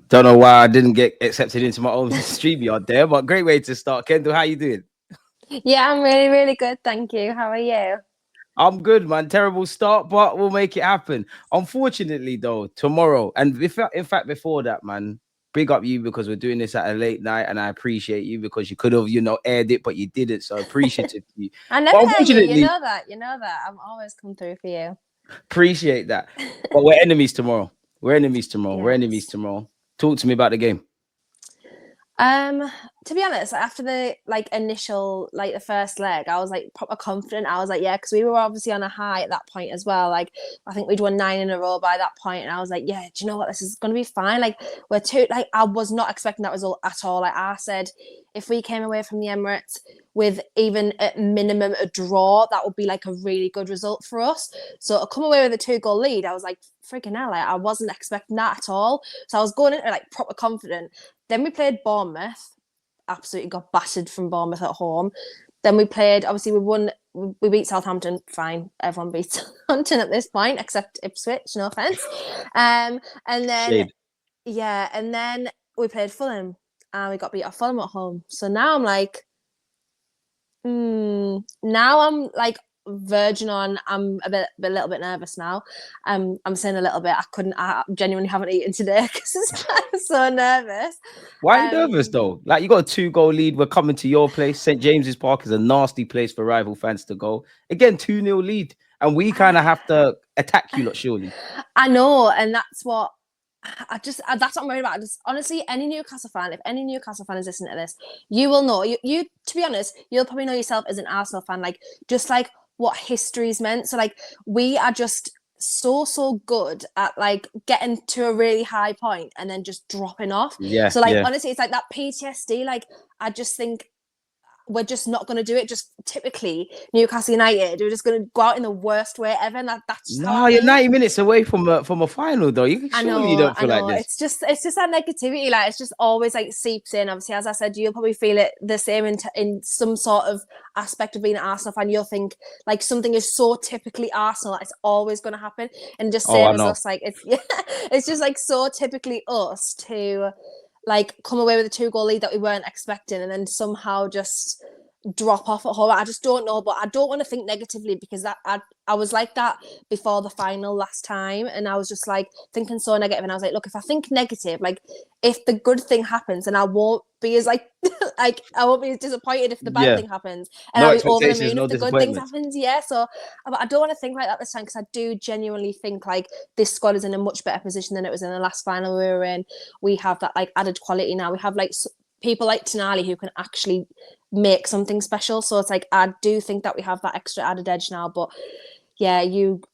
Don't know why I didn't get accepted into my own stream yard there, but great way to start. Kendall, how you doing? Yeah, I'm really, really good. Thank you. How are you? I'm good, man. Terrible start, but we'll make it happen. Unfortunately, though, tomorrow, and in fact, before that, man, big up you because we're doing this at a late night, and I appreciate you because you could have, aired it, but you didn't. So appreciative to you. I never But hear you. You unfortunately, know that. You know that. I'm always come through for you. appreciate that. But we're enemies tomorrow. We're enemies tomorrow. We're enemies Yes. tomorrow. Talk to me about the game. Um, to be honest, after the initial the first leg, I was like proper confident. I was like, yeah, because we were obviously on a high at that point as well. Like I think we'd won 9 in a row by that point, and I was like, yeah, do you know what? This is gonna be fine. Like we're too I was not expecting that result at all. Like I said, if we came away from the Emirates with even at minimum a draw, that would be like a really good result for us. So to come away with a 2-goal lead, I was like, freaking hell, like, I wasn't expecting that at all. So I was going into like proper confident. Then we played Bournemouth, absolutely got battered from Bournemouth at home. Then we played, obviously we beat Southampton, fine. Everyone beats Southampton at this point, except Ipswich, no offence. And then, Shade. yeah, and then we played Fulham and we got beat off Fulham at home. So now I'm like, now I'm like verging on. I'm a little bit nervous now. I'm saying a little bit. I genuinely haven't eaten today because I'm so nervous. Why are you nervous Um, though? Like you got a 2-goal lead. We're coming to your place. St. James's Park is a nasty place for rival fans to go. Again, 2-0 lead. And we kind of have to attack you lot, surely. I know, and that's what that's what I'm worried about. Just honestly, any Newcastle fan, if any Newcastle fan is listening to this, you will know. You to be honest, you'll probably know yourself as an Arsenal fan, like just like what history's meant. So like we are just so good at like getting to a really high point and then just dropping off. Yeah, So like yeah. honestly, it's like that PTSD. Like I just think we're just not going to do it. Just typically Newcastle United, we're just going to go out in the worst way ever. And that's just how I No, you're feel. 90 minutes away from a final though. Surely you don't I feel like know. this. It's just that negativity. Like it's just always like seeps in. Obviously, as I said, you'll probably feel it the same in some sort of aspect of being an Arsenal fan. You'll think like something is so typically Arsenal that it's always going to happen. And just Oh, same I as know. us, like it's yeah, it's just like so typically us to like come away with a 2-goal lead that we weren't expecting, and then somehow just drop off at home. I just don't know, but I don't want to think negatively because that I was like that before the final last time, and I was just like thinking so negative, and I was like, look, if I think negative, like if the good thing happens, then I won't be as like like I won't be as disappointed if the bad Yeah. thing happens, and No I'll be over the expectations, moon no if the good things disappointments. happens. Yeah, so but I don't want to think like that this time because I do genuinely think like this squad is in a much better position than it was in the last final we were in. We have that like added quality now. We have like people like Tonali who can actually make something special. So it's like I do think that we have that extra added edge now, but yeah,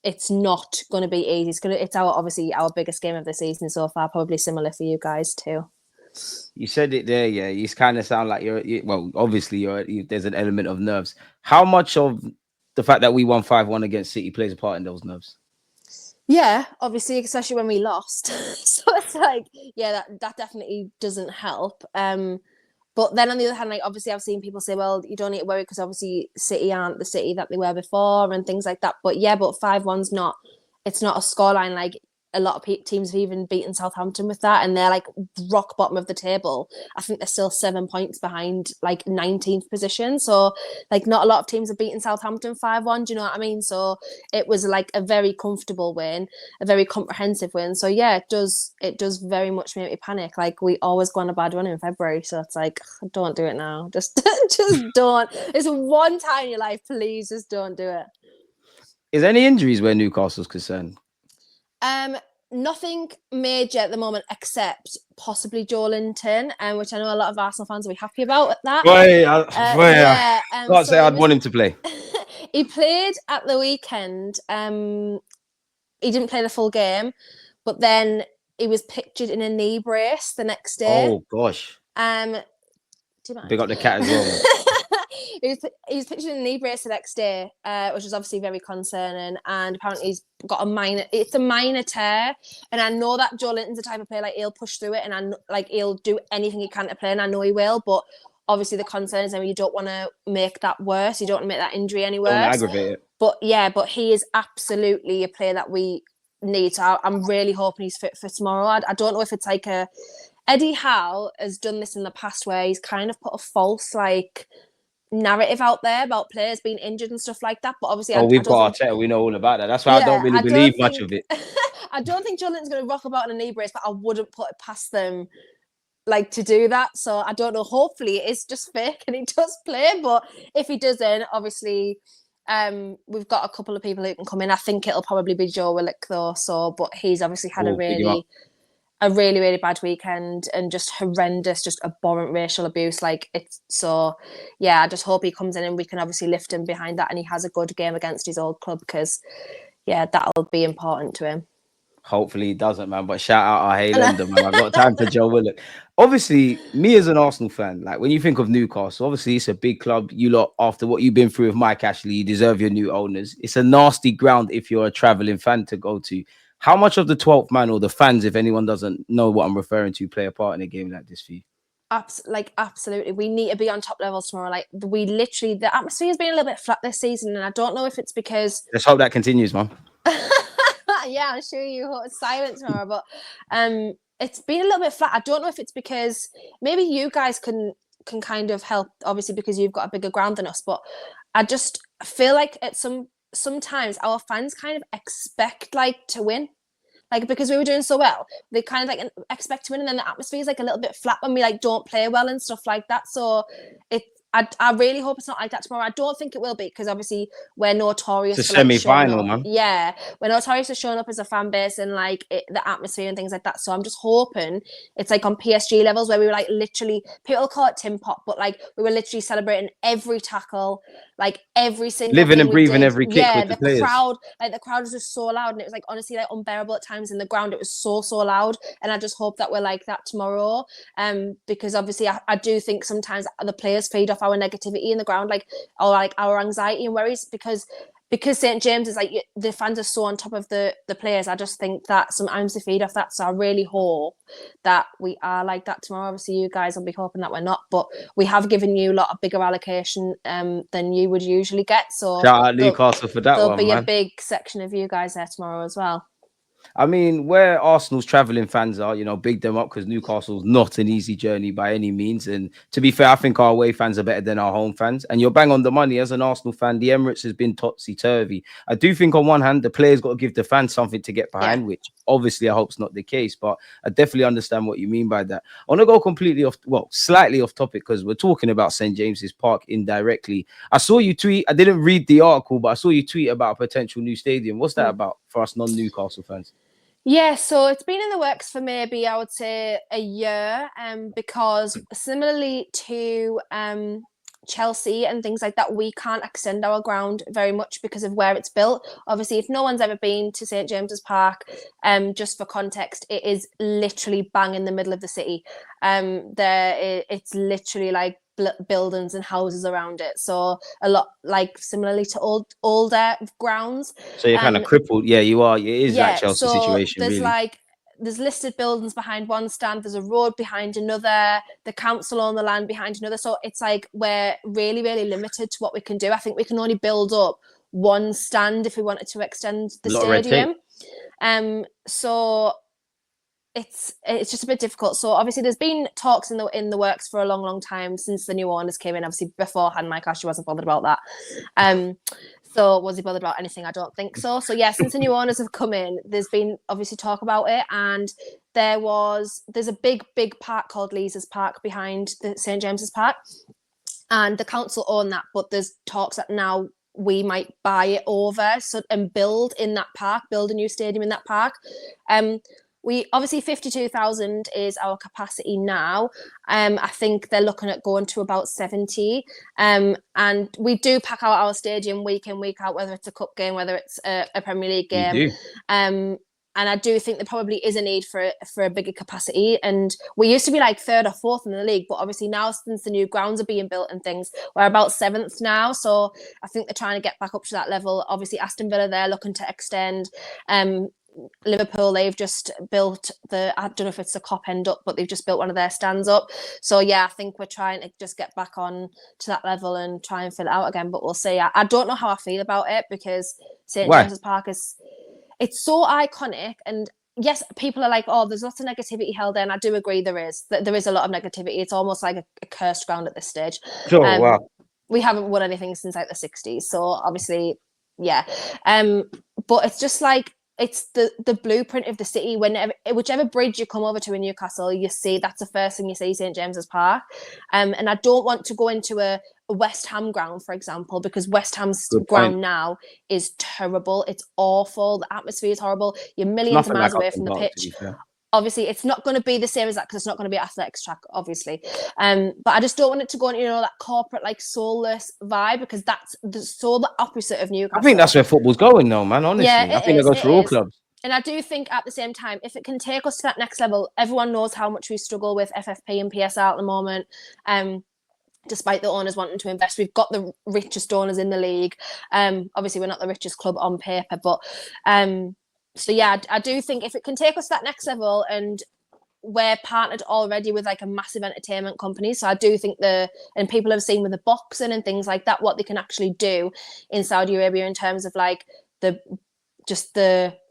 it's not going to be easy. It's our obviously our biggest game of the season so far, probably similar for you guys too. You said it there, yeah. You kind of sound like well, obviously there's an element of nerves. How much of the fact that we won 5-1 against City plays a part in those nerves? Yeah, obviously, especially when we lost. So it's like, yeah, that definitely doesn't help. But then on the other hand, like obviously I've seen people say, well, you don't need to worry because obviously City aren't the City that they were before and things like that. But yeah, but 5-1's not, it's not a scoreline like a lot of teams have even beaten Southampton with that, and they're like rock bottom of the table. I think they're still 7 points behind like 19th position. So like not a lot of teams have beaten Southampton 5-1. Do you know what I mean? So it was like a very comfortable win, a very comprehensive win. So yeah, it does very much make me panic. Like we always go on a bad run in February, so it's like don't do it now. Just just don't. It's one time in your life, please just don't do it. Is there any injuries where Newcastle's concerned? Um, Nothing major at the moment except possibly Joelinton, which I know a lot of Arsenal fans will be happy about at that. Yeah. Can't So say I'd want him to play. he played at the weekend. He didn't play the full game, but then he was pictured in a knee brace the next day. Oh gosh. Um, do you Big mind? up the cat as well, man. He was pictured in a knee brace the next day, which is obviously very concerning. And apparently he's got it's a minor tear. And I know that Joelinton's the type of player like he'll push through it, and he'll do anything he can to play, and I know he will. But obviously the concern is, I mean, you don't want to make that worse. You don't want to make that injury any Don't want to worse. aggravate it. But he is absolutely a player that we need. So I'm really hoping he's fit for tomorrow. I don't know if it's like Eddie Howe has done this in the past where he's kind of put a false like narrative out there about players being injured and stuff like that. But obviously, Oh, I we've don't got think. Arteta. We know all about that. That's why I don't Yeah, really I don't believe much of think. it. I don't think John Linton's going to rock about in a knee brace, but I wouldn't put it past them like to do that. So I don't know. Hopefully, it is just fake and he does play. But if he doesn't, obviously. We've got a couple of people who can come in. I think it'll probably be Joe Willock though. So, but he's obviously had Oh, big him up. a really bad weekend and just horrendous, just abhorrent racial abuse. Like it's so, yeah. I just hope he comes in and we can obviously lift him behind that, and he has a good game against his old club because, yeah, that'll be important to him. Hopefully he doesn't, man. But shout out our Haylender, man. I got time for Joe Willock. Obviously, me as an Arsenal fan, like when you think of Newcastle, obviously it's a big club. You lot, after what you've been through with Mike Ashley, you deserve your new owners. It's a nasty ground if you're a traveling fan to go to. How much of the 12th man or the fans, if anyone doesn't know what I'm referring to, play a part in a game like this for you? Absolutely, we need to be on top levels tomorrow. Like we literally, the atmosphere has been a little bit flat this season, and I don't know if it's because. Let's hope that continues, man. Yeah, I'm sure you hold silent tomorrow, but it's been a little bit flat. I don't know if it's because maybe you guys can kind of help, obviously because you've got a bigger ground than us. But I just feel like at sometimes our fans kind of expect like to win. Like because we were doing so well, they kind of like expect to win, and then the atmosphere is like a little bit flat when we like don't play well and stuff like that. So I really hope it's not like that tomorrow. I don't think it will be because obviously we're notorious It's a for like showing semi-final, up. man. Yeah, we're notorious for showing up as a fan base and like the atmosphere and things like that. So I'm just hoping it's like on PSG levels where we were like literally, people call it Tim Pop, but like we were literally celebrating every tackle, like every single Living thing and we breathing did. every kick Yeah, with the players. the crowd was just so loud, and it was like honestly like unbearable at times in the ground. It was so loud, and I just hope that we're like that tomorrow. Because obviously I do think sometimes the players feed off our negativity in the ground, like or like our anxiety and worries because St James is like the fans are so on top of the players. I just think that sometimes they feed off that. So I really hope that we are like that tomorrow. Obviously, you guys will be hoping that we're not, but we have given you a lot of bigger allocation than you would usually get. So Shout out Newcastle for that there'll one, be a man. big section of you guys there tomorrow as well. I mean, where Arsenal's travelling fans are, big them up because Newcastle's not an easy journey by any means. And to be fair, I think our away fans are better than our home fans. And you're bang on the money as an Arsenal fan. The Emirates has been topsy-turvy. I do think on one hand, the players got to give the fans something to get behind, which obviously I hope's not the case. But I definitely understand what you mean by that. I want to go completely off, slightly off topic because we're talking about St. James's Park indirectly. I saw you tweet, I didn't read the article, but I saw you tweet about a potential new stadium. What's that about for us non-Newcastle fans? Yeah, so it's been in the works for maybe I would say a year, because similarly to Chelsea and things like that, we can't extend our ground very much because of where it's built. Obviously, if no one's ever been to St James's Park, just for context, it is literally bang in the middle of the city. It's literally like buildings and houses around it, so a lot like similarly to older grounds. So you're kind of crippled. Yeah, you are. It is that Chelsea So situation, there's really. there's listed buildings behind one stand, there's a road behind another, the council own the land behind another. So it's like we're really limited to what we can do. I think we can only build up one stand if we wanted to extend the A lot of red tape. stadium. So it's just a bit difficult. So obviously there's been talks in the works for a long time since the new owners came in. Obviously beforehand, Mike Ashley wasn't bothered about that. So was he bothered about anything? I don't think so. So yeah, since the new owners have come in, there's been obviously talk about it, and there's a big park called Lees's Park behind the St James's Park, and the council own that, but there's talks that now we might buy it over and build in that park, build a new stadium in that park. We obviously 52,000 is our capacity now. I think they're looking at going to about 70. And we do pack out our stadium week in, week out, whether it's a cup game, whether it's a Premier League game. You do. And I do think there probably is a need for a bigger capacity. And we used to be like third or fourth in the league, but obviously now since the new grounds are being built and things, we're about seventh now. So I think they're trying to get back up to that level. Obviously Aston Villa, they're looking to extend. Liverpool, they've just built I don't know if it's the Cop End up, but they've just built one of their stands up. So yeah, I think we're trying to just get back on to that level and try and fill it out again, but we'll see. I don't know how I feel about it because St James's Park is it's so iconic. And yes, people are like, oh, there's lots of negativity held in. I do agree there is a lot of negativity. It's almost like a cursed ground at this stage. Sure, wow. We haven't won anything since like the 60s, so obviously, yeah. But it's just like, it's the blueprint of the city. Whenever, whichever bridge you come over to in Newcastle, you see that's the first thing you see, St James's Park. And I don't want to go into a West Ham ground, for example, because West Ham's ground now is terrible. It's awful. The atmosphere is horrible. You're millions of miles away from the pitch. Obviously, it's not going to be the same as that, because it's not going to be athletics track, obviously. But I just don't want it to go into, that corporate, like, soulless vibe, because that's the opposite of Newcastle. I think that's where football's going now, man, honestly. Yeah, I think it goes for all clubs. And I do think at the same time, if it can take us to that next level, everyone knows how much we struggle with FFP and PSL at the moment. Despite the owners wanting to invest, we've got the richest owners in the league. Obviously, we're not the richest club on paper, but... So yeah, I do think if it can take us to that next level, and we're partnered already with like a massive entertainment company. So I do think and people have seen with the boxing and things like that, what they can actually do in Saudi Arabia in terms of like the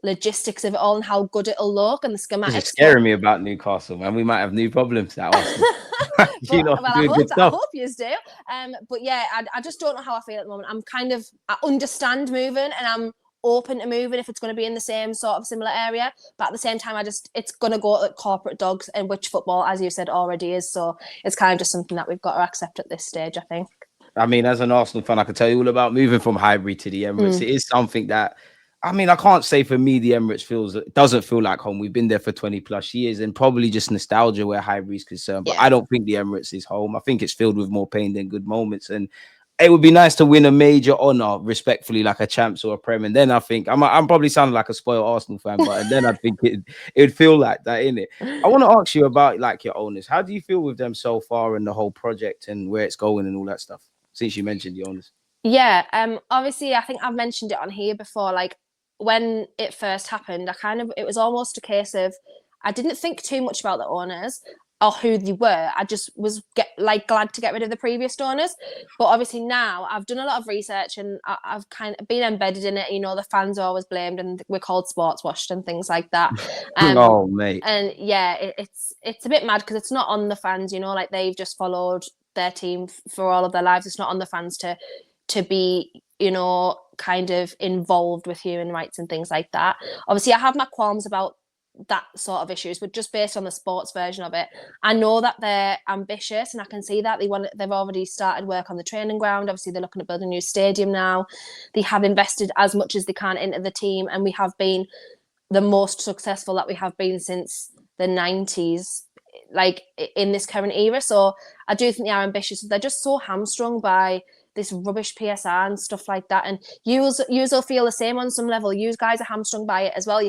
logistics of it all and how good it'll look and the schematics. It's scaring me about Newcastle, man. We might have new problems that I hope you do. But yeah, I just don't know how I feel at the moment. I understand moving, and I'm open to moving if it's going to be in the same sort of similar area, but at the same time it's going to go at corporate dogs, and which football, as you said, already is. So it's kind of just something that we've got to accept at this stage, I think. I mean, as an Arsenal fan, I can tell you all about moving from Highbury to the Emirates. It is something that, I mean, I can't say for me the Emirates doesn't feel like home. We've been there for 20 plus years, and probably just nostalgia where Highbury is concerned, but I don't think the Emirates is home. I think it's filled with more pain than good moments, and it would be nice to win a major honor, respectfully, like a champs or a prem. And then I think I'm probably sounding like a spoiled Arsenal fan, but then I think it would feel like that, innit? I want to ask you about like your owners. How do you feel with them so far and the whole project and where it's going and all that stuff? Since you mentioned the owners. Yeah, obviously I think I've mentioned it on here before. Like when it first happened, it was almost a case of I didn't think too much about the owners or who they were. I just was glad to get rid of the previous owners. But obviously now I've done a lot of research, and I've kind of been embedded in it. The fans are always blamed, and we're called sports washed and things like that. Oh, mate. And yeah, it's a bit mad because it's not on the fans. Like they've just followed their team for all of their lives. It's not on the fans to be, kind of involved with human rights and things like that. Obviously, I have my qualms about that sort of issues, but just based on the sports version of it, I know that they're ambitious, and I can see that they've already started work on the training ground. Obviously, they're looking at building a new stadium now. They have invested as much as they can into the team, and we have been the most successful that we have been since the 90s, like in this current era. So I do think they are ambitious. They're just so hamstrung by this rubbish PSR and stuff like that, and you will feel the same on some level. You guys are hamstrung by it as well.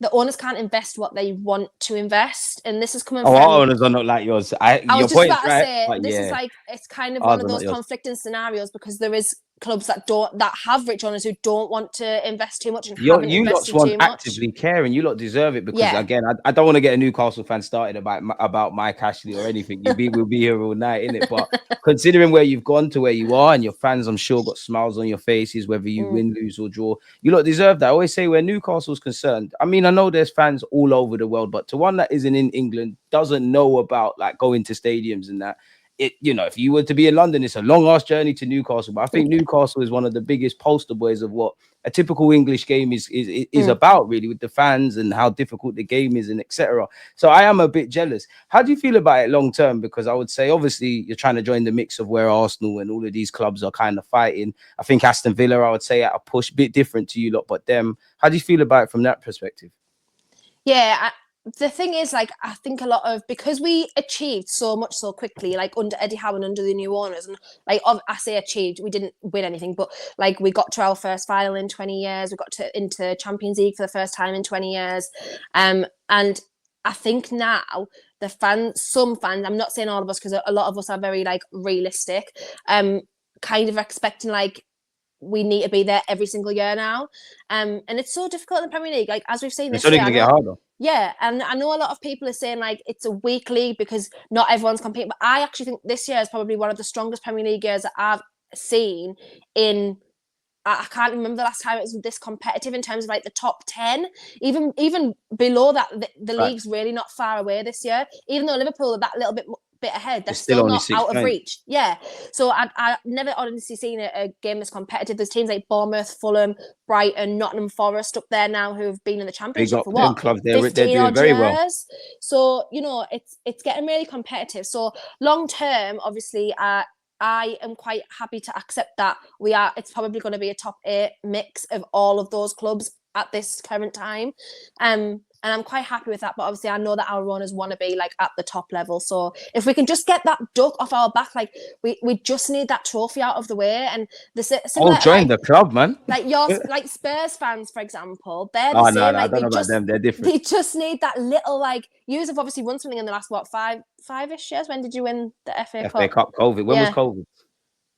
The owners can't invest what they want to invest, and this is coming from... our owners are not like yours. I was just about to say, this is like, it's kind of one of those conflicting scenarios, because there is clubs that have rich owners who don't want to invest too much and haven't invested too much. Actively care, and you lot deserve it, because again, I don't want to get a Newcastle fan started about Mike Ashley or anything. We'll be here all night, innit? But considering where you've gone to where you are, and your fans, I'm sure, got smiles on your faces, whether you win, lose, or draw, you lot deserve that. I always say, where Newcastle's concerned, I mean, I know there's fans all over the world, but to one that isn't in England, doesn't know about like going to stadiums and that, if you were to be in London, it's a long ass journey to Newcastle. But I think Newcastle is one of the biggest poster boys of what a typical English game is about, really, with the fans and how difficult the game is and etc. So I am a bit jealous. How do you feel about it long term? Because I would say, obviously, you're trying to join the mix of where Arsenal and all of these clubs are kind of fighting. I think Aston Villa, I would say, at a push, bit different to you lot, but them. How do you feel about it from that perspective? Yeah, the thing is, like, I think because we achieved so much so quickly, like under Eddie Howe and under the new owners, and like I say achieved, we didn't win anything, but like we got to our first final in 20 years, we got into Champions League for the first time in 20 years, and I think now some fans, I'm not saying all of us, because a lot of us are very like realistic, kind of expecting like we need to be there every single year now, and it's so difficult in the Premier League, like as we've seen this year. It's only going to get harder. Yeah, and I know a lot of people are saying like it's a weak league because not everyone's competing, but I actually think this year is probably one of the strongest Premier League years that I've seen in I can't remember the last time it was this competitive in terms of like the top 10. Even below that, the league's really not far away this year. Even though Liverpool are that little bit ahead, they're It's still still only not 6 out of points. reach. Yeah. So I've never honestly seen a game that's competitive. There's teams like Bournemouth, Fulham, Brighton, Nottingham Forest up there now who have been in the Big Championship up for them what? clubs. They're 15 doing odd very years. well. So, you know, it's getting really competitive. So long term, obviously, I am quite happy to accept that it's probably going to be a top 8 mix of all of those clubs at this current time. And I'm quite happy with that. But obviously, I know that our runners want to be like at the top level. So if we can just get that duck off our back, like we just need that trophy out of the way. And similar, join the club, man. Like like Spurs fans, for example, they're the Oh, same. no, I Like don't know about them. They're different. they just need that little like. Yous have obviously won something in the last five-ish years. When did you win the FA Cup? FA Cup, COVID. When was COVID?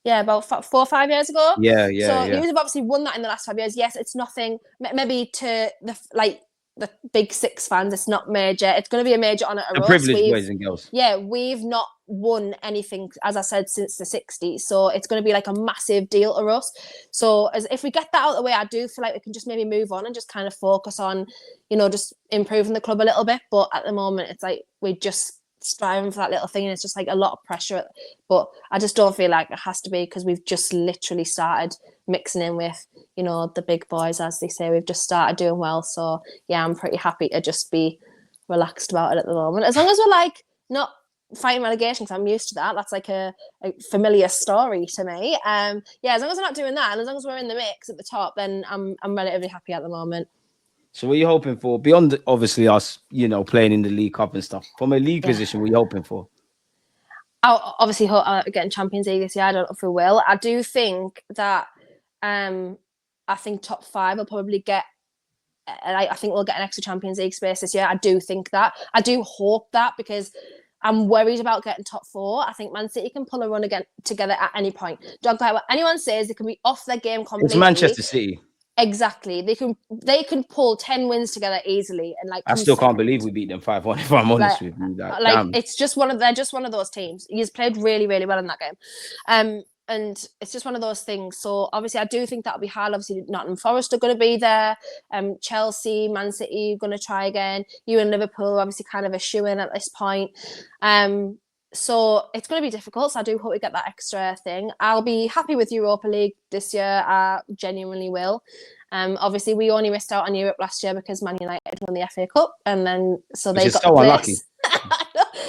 Yeah, about 4 or 5 years ago. Yeah. So you have obviously won that in the last 5 years. Yes, it's nothing. Maybe to the big 6 fans, it's not major. It's going to be a major honour to The us. privileged boys and girls. Yeah, we've not won anything, as I said, since the 60s. So it's going to be like a massive deal to us. So if we get that out of the way, I do feel like we can just maybe move on and just kind of focus on, you know, just improving the club a little bit. But at the moment, it's like we're just striving for that little thing, and it's just like a lot of pressure. But I just don't feel like it has to be, because we've just literally started mixing in with, you know, the big boys, as they say. We've just started doing well. So yeah, I'm pretty happy to just be relaxed about it at the moment, as long as we're like not fighting relegation, because I'm used to that. That's like a familiar story to me. Yeah, as long as we're not doing that, and as long as we're in the mix at the top, then I'm relatively happy at the moment. So what are you hoping for beyond obviously us, you know, playing in the League Cup and stuff? From a league position, what are you hoping for? I'll obviously hope getting Champions League this year. I don't know if we will. I do think that I think top 5 will probably get. I think we'll get an extra Champions League space this year. I do think that. I do hope that, because I'm worried about getting top 4. I think Man City can pull a run again together at any point. Don't care what anyone says. They can be off their game completely. It's Manchester City. Exactly. They can pull 10 wins together easily, and like I still can't believe we beat them 5-1. If I'm honest with you, it's just they're just one of those teams. He's played really, really well in that game, and it's just one of those things. So obviously, I do think that'll be hard. Obviously, Nottingham Forest are going to be there. Chelsea, Man City are going to try again. You and Liverpool are obviously kind of a shoe-in at this point. So it's going to be difficult. So I do hope we get that extra thing. I'll be happy with Europa League this year. I genuinely will. Obviously, we only missed out on Europe last year because Man United won the FA Cup, and then so they got the place.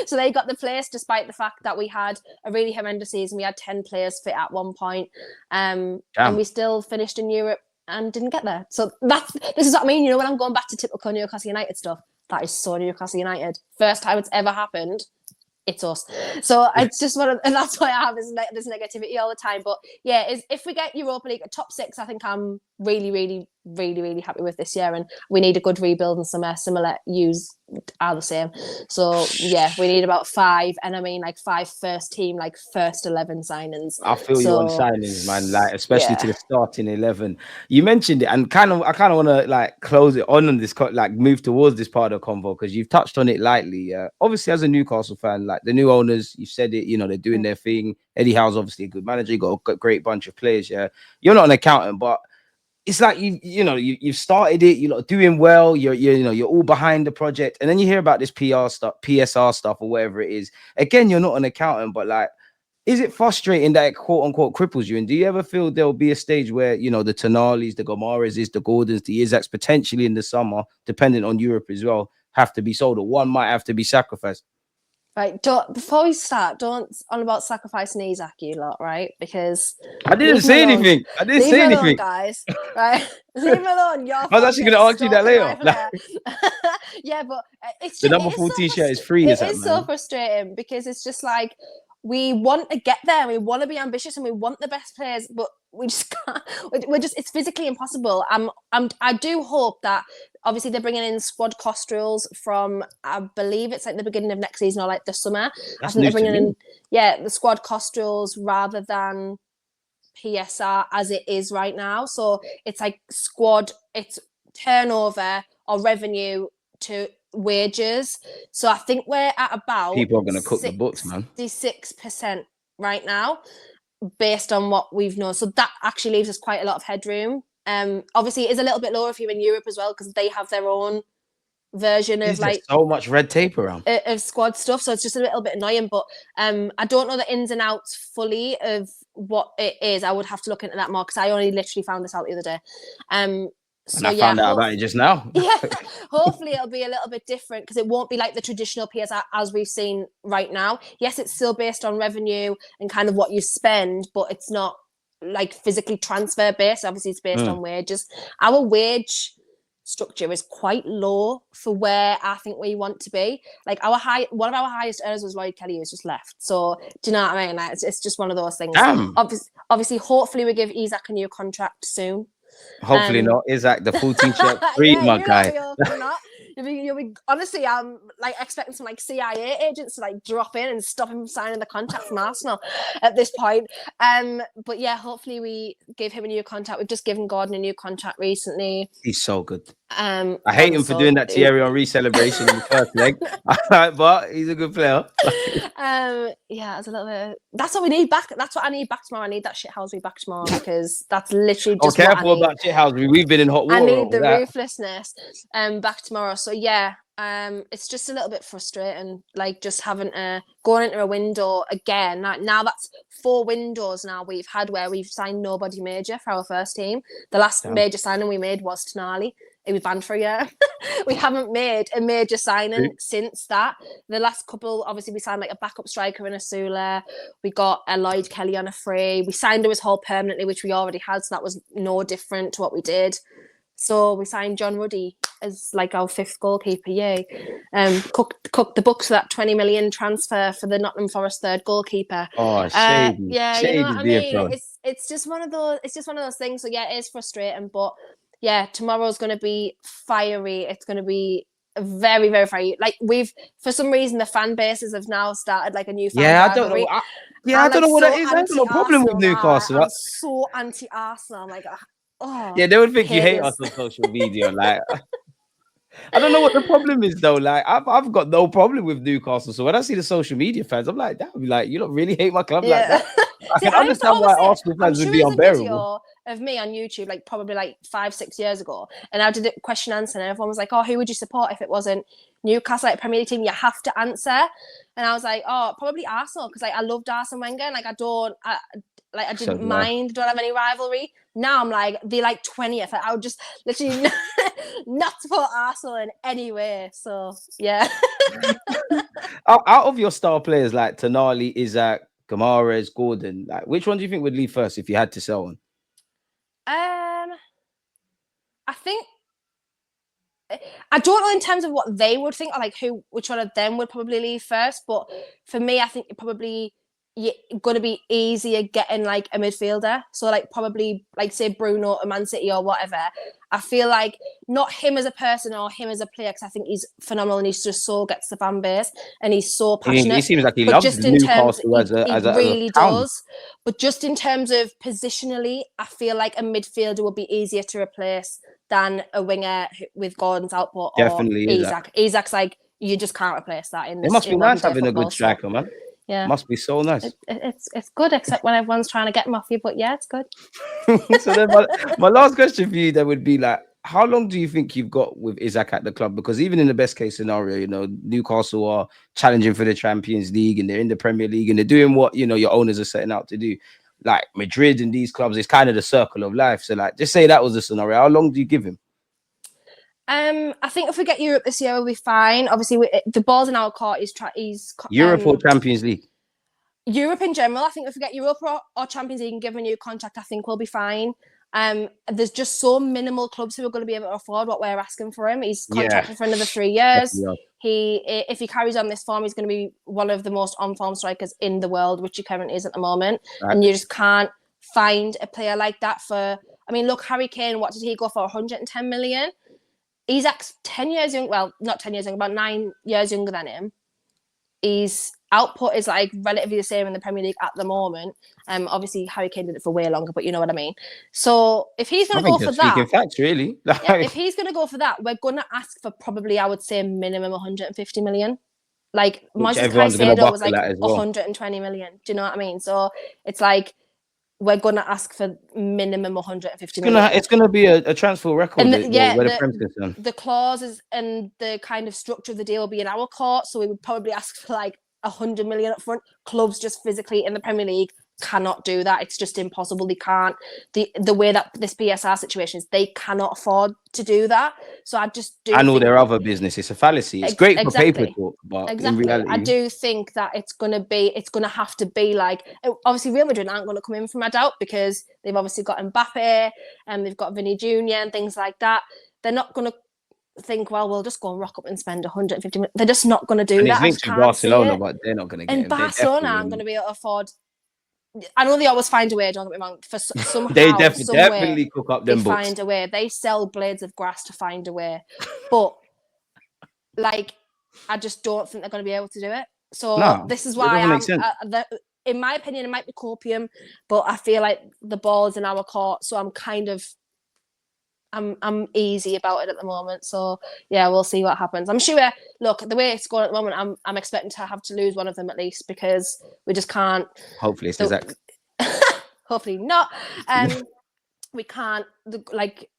So they got the place, despite the fact that we had a really horrendous season. We had 10 players fit at one point, and we still finished in Europe and didn't get there. So this is what I mean. You know, when I'm going back to typical Newcastle United stuff, that is so Newcastle United. First time it's ever happened. It's us. So it's just and that's why I have this negativity all the time. But yeah, if we get Europa League top 6, I think I'm really, really, really, really happy with this year. And we need a good rebuild, and some similar use are the same. So yeah, we need about 5, and I mean like 5 first team, like first 11 signings. I feel you on signings, man. Like especially to the starting 11. You mentioned it, and I kind of want to like close it on this, like move towards this part of the convo, because you've touched on it lightly. Obviously, as a Newcastle fan, like the new owners, you said it. You know, they're doing their thing. Eddie Howe's obviously a good manager. You got a great bunch of players. Yeah, you're not an accountant, but it's like you've started it. You're doing well. You're all behind the project, and then you hear about this PR stuff, PSR stuff, or whatever it is. Again, you're not an accountant, but like, is it frustrating that it quote unquote cripples you? And do you ever feel there'll be a stage where, you know, the Tonalis, the Gomares, the Gordons, the Isaks, potentially in the summer, depending on Europe as well, have to be sold, or one might have to be sacrificed? Right, before we start, don't on about sacrificing Isak, you lot, right? Because I didn't say anything. I didn't say anything, guys. Right, leave him alone. I was actually going to ask you that later. Yeah, but it's the number 4 t-shirt is free. It is so frustrating, because it's just like we want to get there, we want to be ambitious, and we want the best players, but we just can't. It's physically impossible. I do hope that obviously they're bringing in squad cost rules from, I believe it's like the beginning of next season or like the summer. I think they're bringing in the squad cost rules rather than PSR as it is right now. So it's like squad, it's turnover or revenue to wages. So I think we're at about people are going to cook the books, man. 66% right now. based on what we've known. So that actually leaves us quite a lot of headroom. Obviously, it is a little bit lower if you're in Europe as well, because they have their own version of There's so much red tape around of squad stuff, so it's just a little bit annoying. But I don't know the ins and outs fully of what it is. I would have to look into that more, because I only literally found this out the other day. So and I found out about it just now. Yeah, hopefully it'll be a little bit different, because it won't be like the traditional PSR as we've seen right now. Yes, it's still based on revenue and kind of what you spend, but it's not like physically transfer based. Obviously, it's based on wages. Our wage structure is quite low for where I think we want to be. Like one of our highest earners was Lloyd-Kelly, who's just left. So do you know what I mean? Like, it's just one of those things. Obviously, hopefully we give Isak a new contract soon. Hopefully not. Isak, the 14 check free, my guy. You'll be honestly, I'm like expecting some like CIA agents to like drop in and stop him signing the contract from Arsenal at this point. But yeah, hopefully we give him a new contract. We've just given Gordon a new contract recently. He's so good. I hate him for doing that Thierry Henry celebration in the first leg, but he's a good player. Yeah, it's a little bit. That's what we need back. That's what I need back tomorrow. I need that shithousery back tomorrow, because that's literally just. Careful about shithousery. We've been in hot water. I need the ruthlessness back tomorrow. So yeah, it's just a little bit frustrating, like just having to going into a window again. Like, now that's 4 windows now we've had where we've signed nobody major for our first team. The last major signing we made was Tonali. It was banned for a year. We haven't made a major signing since that. The last couple, obviously, we signed like a backup striker in Asula. We got a Lloyd-Kelly on a free. We signed Lewis Hall permanently, which we already had, so that was no different to what we did. So we signed John Ruddy as like our 5th goalkeeper. Yay! Cooked the books for that 20 million transfer for the Nottingham Forest 3rd goalkeeper. Oh, shady! Yeah, shady, you know what I mean. It's just one of those. It's just one of those things. So yeah, it is frustrating, but. Yeah, tomorrow's going to be fiery. It's going to be very, very fiery. Like, for some reason, the fan bases have now started like a new fan rivalry. I don't know what that is. I have no problem with Newcastle. I'm so anti-Arsenal. I'm like, oh. Yeah, they would think you hate us on social media. Like, I don't know what the problem is though. Like, I've got no problem with Newcastle. So when I see the social media fans, I'm like, that would be like, you don't really hate my club like that. I can understand why Arsenal fans would be unbearable. Of me on YouTube, like probably like 5-6 years ago, and I did a question answer, and everyone was like, "Oh, who would you support if it wasn't Newcastle, like Premier League team? You have to answer." And I was like, "Oh, probably Arsenal, because like I loved Arsene Wenger, and like I didn't mind. Don't have any rivalry." Now I'm like, they're like 20th. I would just literally not support Arsenal in any way. So yeah. Out of your star players like Tonali, Isak, Kamara's, Gordon, like which one do you think would leave first if you had to sell one? I think I don't know in terms of what they would think, or like which one of them would probably leave first. But for me, I think it probably going to be easier getting like a midfielder. So like probably like say Bruno or Man City or whatever. I feel like not him as a person or him as a player, because I think he's phenomenal and he's just so gets the fan base and he's so passionate. He seems like he loves Newcastle as a really does. But just in terms of positionally, I feel like a midfielder would be easier to replace than a winger with Gordon's output or Isak. Isak's like, you just can't replace that in this. It must be nice having a good striker, man. Yeah, must be so nice. It's good, except when everyone's trying to get him off you. But yeah, it's good. So then, my last question for you then would be like, how long do you think you've got with Isak at the club? Because even in the best case scenario, you know, Newcastle are challenging for the Champions League and they're in the Premier League and they're doing what, you know, your owners are setting out to do. Like Madrid and these clubs, it's kind of the circle of life. So like, just say that was the scenario. How long do you give him? I think if we get Europe this year, we'll be fine. Obviously, the ball's in our court. He's Europe or Champions League? Europe in general. I think if we get Europe or Champions League and give him a new contract, I think we'll be fine. There's just so minimal clubs who are going to be able to afford what we're asking for him. He's contracted for another 3 years. If he carries on this form, he's going to be one of the most on-form strikers in the world, which he currently is at the moment. Right. And you just can't find a player like that for... I mean, look, Harry Kane, what did he go for? 110 million? Isak's 10 years young. Well, not 10 years young, about 9 years younger than him. His output is like relatively the same in the Premier League at the moment. Obviously Harry Kane did it for way longer, but you know what I mean. So if he's going to go for that, facts, really. If he's going to go for that, we're going to ask for probably, I would say, minimum 150 million. Like Moises Caicedo was like 120 million. Do you know what I mean? So it's like we're going to ask for minimum 150 million. It's gonna be a transfer record, And where the Prem's concerned. The clauses and the kind of structure of the deal will be in our court, so we would probably ask for like 100 million up front. Clubs just physically in the Premier League cannot do that. It's just impossible. They can't. The way that this PSR situation is, they cannot afford to do that. So I just do. And all their other business, it's a fallacy. It's great for paper talk, but in reality, I do think that it's going to have to be like, obviously Real Madrid aren't going to come in from, I doubt, because they've obviously got Mbappe and they've got Vinny Jr. and things like that. They're not going to think, well, we'll just go and rock up and spend 150 million. They're just not going to do that. It's linked to Barcelona, but they're not going to get and him. Barcelona aren't going to be able to afford. I know they always find a way, don't get me wrong, for somehow, they definitely cook up them they books. find a way. They sell blades of grass to find a way. But like, I just don't think they're going to be able to do it. So this is why in my opinion, it might be copium, but I feel like the ball is in our court. So I'm easy about it at the moment. So yeah, we'll see what happens. I'm sure. Look, the way it's going at the moment, I'm expecting to have to lose one of them at least, because we just can't. Hopefully, it's Isak. Hopefully not. We can't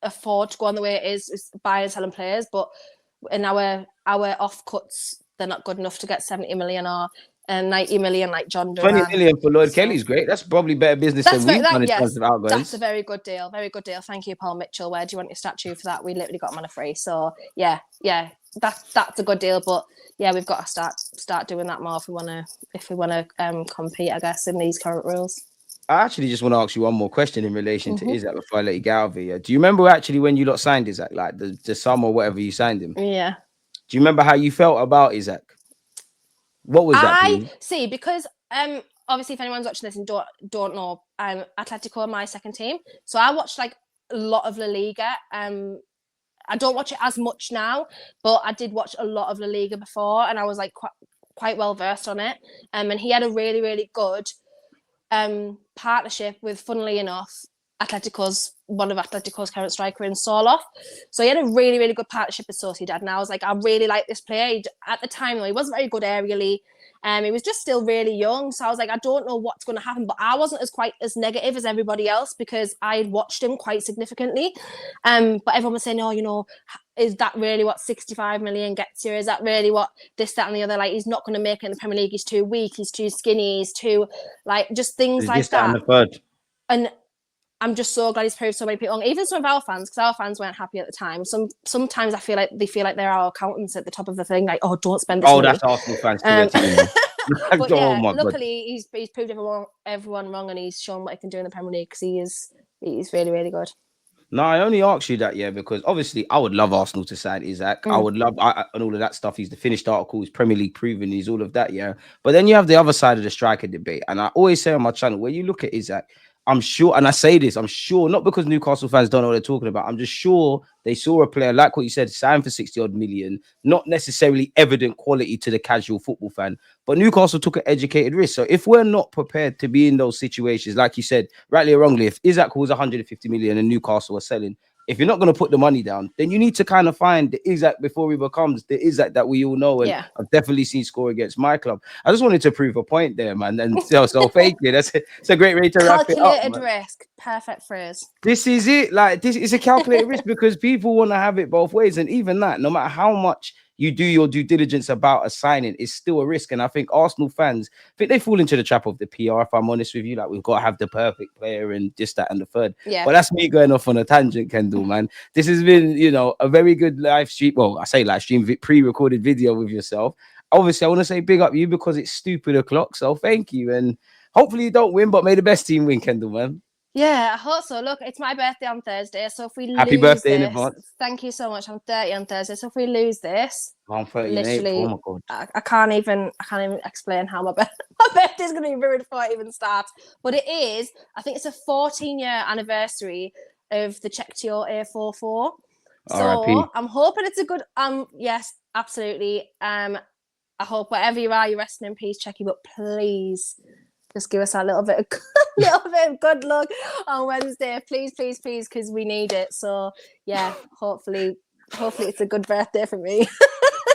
afford to go on the way it is buying and selling players. But in our off cuts, they're not good enough to get 70 million or 90 million like John Duran. 20 million for Lloyd Kelly's great. That's probably better business than we've done in terms of outgoings. That's a very good deal. Very good deal. Thank you, Paul Mitchell. Where do you want your statue for that? We literally got him on a free. So yeah, that's a good deal. But yeah, we've got to start doing that more if we want to compete, I guess, in these current rules. I actually just want to ask you one more question in relation to Isak before I let you get out of here. Do you remember actually when you lot signed Isak, like the sum or whatever you signed him? Yeah. Do you remember how you felt about Isak? What was that? See, because obviously if anyone's watching this and don't know, Atletico are my second team. So I watched like a lot of La Liga. I don't watch it as much now, but I did watch a lot of La Liga before, and I was like quite well versed on it. And he had a really, really good partnership with, funnily enough, one of Atletico's current striker in Soloff. So he had a really, really good partnership with Sociedad. And I was like, I really like this player. At the time, though, he wasn't very good aerially. He was just still really young. So I was like, I don't know what's going to happen. But I wasn't quite as negative as everybody else, because I had watched him quite significantly. But everyone was saying, oh, is that really what 65 million gets you? Is that really what this, that, and the other? Like, he's not going to make it in the Premier League. He's too weak. He's too skinny. He's too, just things like that. And the third. And I'm just so glad he's proved so many people wrong. Even some of our fans, because our fans weren't happy at the time. Sometimes I feel like they feel like they're our accountants at the top of the thing. Like, oh, don't spend this money. That's Arsenal fans too. But yeah, luckily he's proved everyone wrong, and he's shown what he can do in the Premier League, because he's really, really good. No, I only asked you that, because obviously I would love Arsenal to sign Isak. I would love and all of that stuff. He's the finished article. He's Premier League proven. He's all of that, But then you have the other side of the striker debate, and I always say on my channel, when you look at Isak, I'm sure, and I say this, I'm sure, not because Newcastle fans don't know what they're talking about. I'm just sure they saw a player, like what you said, signed for 60 odd million, not necessarily evident quality to the casual football fan, but Newcastle took an educated risk. So if we're not prepared to be in those situations, like you said, rightly or wrongly, if Isak was 150 million and Newcastle are selling, if you're not going to put the money down, then you need to kind of find the Isak before he becomes the Isak that we all know. And I've definitely seen score against my club. I just wanted to prove a point there, man. And so thank you. It's a great way to wrap it up. Calculated risk. Perfect phrase. This is it. Like, this is a calculated risk, because people want to have it both ways. And even that, no matter how much you do your due diligence about a signing, is still a risk. And I think Arsenal fans, they fall into the trap of the PR, if I'm honest with you. Like, we've got to have the perfect player and this, that, and the third. Yeah. But that's me going off on a tangent, Kendall, man. This has been, a very good live stream. Well, I say live stream, pre-recorded video with yourself. Obviously, I want to say big up you, because it's stupid o'clock. So thank you. And hopefully you don't win, but may the best team win, Kendall, man. Yeah, I hope so. Look, it's my birthday on Thursday, so if we Happy birthday in advance. Thank you so much. I'm 30 on Thursday, so if we lose this, I'm 38. literally, oh my God. I can't even explain how my birthday's going to be ruined before it even starts. But it is. I think it's a 14-year anniversary of the Chektio A44. So I'm hoping it's a good. Yes, absolutely. I hope wherever you are, you're resting in peace, Checky. But please, just give us a little bit of good luck on Wednesday, please, because we need it. So yeah, hopefully it's a good birthday for me.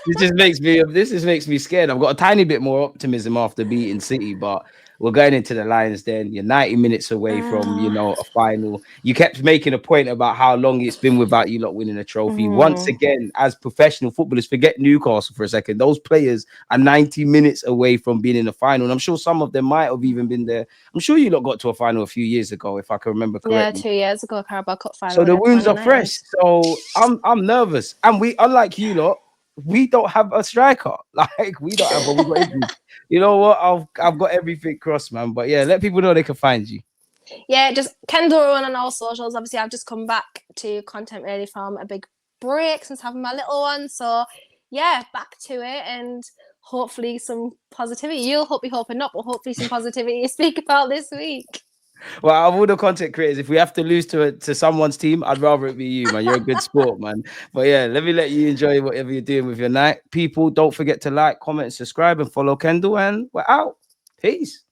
This just makes me scared. I've got a tiny bit more optimism after beating City, but we're going into the Lions Den. You're 90 minutes away from, a final. You kept making a point about how long it's been without you lot winning a trophy. Once again, as professional footballers, forget Newcastle for a second. Those players are 90 minutes away from being in the final. And I'm sure some of them might have even been there. I'm sure you lot got to a final a few years ago, if I can remember correctly. Yeah, 2 years ago, Carabao Cup final. So the wounds are fresh. So I'm nervous. And we, unlike you lot, we don't have a striker. Like we don't have, but we got injuries. You know what? I've got everything crossed, man. But yeah, let people know they can find you. Yeah, just Kendall Rowan on all socials. Obviously, I've just come back to content really from a big break since having my little one. So yeah, back to it, and hopefully some positivity. You'll be hoping not, but hopefully some positivity to speak about this week. Well, out of all the content creators, if we have to lose to someone's team, I'd rather it be you, man. You're a good sport, man. But yeah, let me let you enjoy whatever you're doing with your night. People, don't forget to like, comment, subscribe, and follow Kendall. And we're out. Peace.